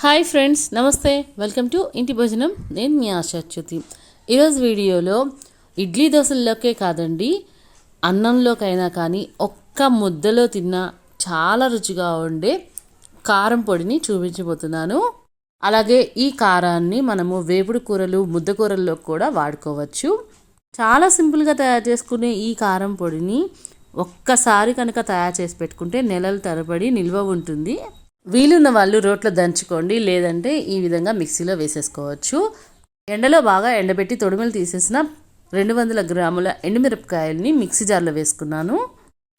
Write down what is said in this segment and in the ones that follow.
Hi friends, నమస్తే. Welcome to ఇంటిభోజనం. నేను మీ ఆశాచ్యుతి. ఈరోజు వీడియోలో ఇడ్లీ దోశల్లోకే కాదండి, అన్నంలోకైనా కానీ ఒక్క ముద్దలో తిన్న చాలా రుచిగా ఉండే కారం పొడిని చూపించబోతున్నాను. అలాగే ఈ కారాన్ని మనము వేపుడు కూరలు, ముద్ద కూరల్లో కూడా వాడుకోవచ్చు. చాలా సింపుల్గా తయారు చేసుకునే ఈ కారం పొడిని ఒక్కసారి కనుక తయారు చేసి పెట్టుకుంటే నెలల తరబడి నిల్వ ఉంటుంది. వీలున్న వాళ్ళు రోట్లో దంచుకోండి, లేదంటే ఈ విధంగా మిక్సీలో వేసేసుకోవచ్చు. ఎండలో బాగా ఎండబెట్టి తొడిమలు తీసేసిన 200 గ్రాముల ఎండుమిరపకాయలని మిక్సీ జార్లో వేసుకున్నాను.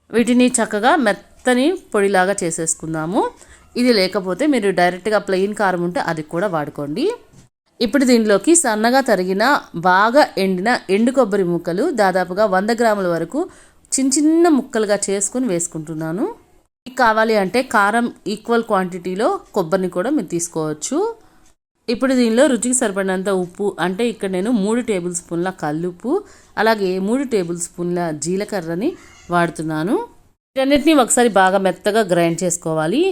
వీటిని చక్కగా మెత్తని పొడిలాగా చేసేసుకుందాము. ఇది లేకపోతే మీరు డైరెక్ట్గా ప్లెయిన్ కారం ఉంటే అది కూడా వాడుకోండి. ఇప్పుడు దీనిలోకి సన్నగా తరిగిన బాగా ఎండిన ఎండు కొబ్బరి ముక్కలు దాదాపుగా 100 గ్రాముల వరకు చిన్న చిన్న ముక్కలుగా చేసుకుని వేసుకుంటున్నాను. కావాలి అంటే కారం ఈక్వల్ క్వాంటిటీలో కొబ్బరిని కూడా మీరు తీసుకోవచ్చు. ఇప్పుడు దీనిలో రుచికి సరిపడినంత ఉప్పు, అంటే ఇక్కడ నేను 3 టేబుల్ స్పూన్ల కల్లుప్పు, అలాగే 3 టేబుల్ స్పూన్ల జీలకర్రని వాడుతున్నాను. వీటన్నిటిని ఒకసారి బాగా మెత్తగా గ్రైండ్ చేసుకోవాలి.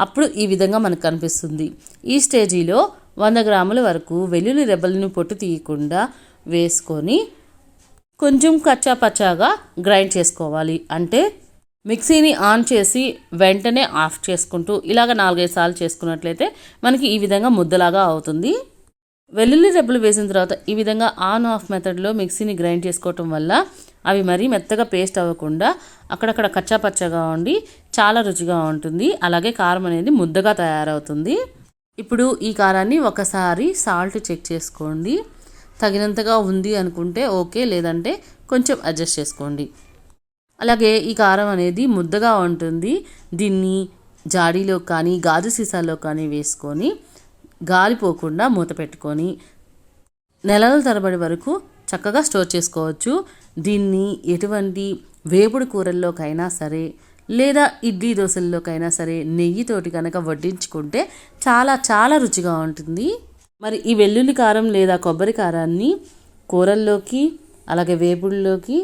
అప్పుడు ఈ విధంగా మనకు కనిపిస్తుంది. ఈ స్టేజీలో 100 గ్రాముల వరకు వెల్లుల్లి రెబ్బలను పొట్టు తీయకుండా వేసుకొని కొంచెం కచ్చా పచ్చాగా గ్రైండ్ చేసుకోవాలి. అంటే మిక్సీని ఆన్ చేసి వెంటనే ఆఫ్ చేసుకుంటూ ఇలాగ 4-5 సార్లు చేసుకున్నట్లయితే మనకి ఈ విధంగా ముద్దలాగా అవుతుంది. వెల్లుల్లి రెబ్బలు వేసిన తర్వాత ఈ విధంగా ఆన్ ఆఫ్ మెథడ్లో మిక్సీని గ్రైండ్ చేసుకోవటం వల్ల అవి మరీ మెత్తగా పేస్ట్ అవ్వకుండా అక్కడక్కడ కచ్చా పచ్చగా ఉండి చాలా రుచిగా ఉంటుంది. అలాగే కారం అనేది ముద్దగా తయారవుతుంది. ఇప్పుడు ఈ కారాన్ని ఒకసారి సాల్ట్ చెక్ చేసుకోండి. తగినంతగా ఉంది అనుకుంటే ఓకే, లేదంటే కొంచెం అడ్జస్ట్ చేసుకోండి. అలాగే ఈ కారం అనేది ముద్దగా ఉంటుంది. దీన్ని జాడీలో కానీ గాజు సీసాలో కానీ వేసుకొని గాలిపోకుండా మూత పెట్టుకొని నెలల తరబడి వరకు చక్కగా స్టోర్ చేసుకోవచ్చు. దీన్ని ఎటువంటి వేపుడు కూరల్లోకైనా సరే, లేదా ఇడ్లీ దోశల్లోకైనా సరే నెయ్యితోటి కనుక వడ్డించుకుంటే చాలా చాలా రుచిగా ఉంటుంది. మరి ఈ వెల్లుల్లి కారం లేదా కొబ్బరి కారాన్ని కూరల్లోకి, అలాగే వేపుడులోకి,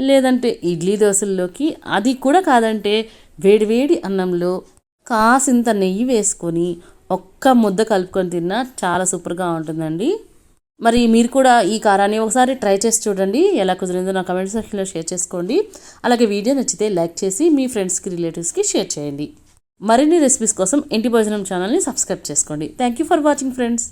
లేదంటే ఇడ్లీ దోశల్లోకి, అది కూడా కాదంటే వేడివేడి అన్నంలో కాసింత నెయ్యి వేసుకొని ఒక్క ముద్ద కలుపుకొని తిన్నా చాలా సూపర్గా ఉంటుందండి. మరి మీరు కూడా ఈ కారాన్ని ఒకసారి ట్రై చేసి చూడండి. ఎలా కుదిరిందో నా కమెంట్ సెక్షన్లో షేర్ చేసుకోండి. అలాగే వీడియో నచ్చితే లైక్ చేసి మీ ఫ్రెండ్స్కి, రిలేటివ్స్కి షేర్ చేయండి. మరిన్ని రెసిపీస్ కోసం ఇంటి భోజనం ఛానల్ని సబ్స్క్రైబ్ చేసుకోండి. Thank you for watching friends.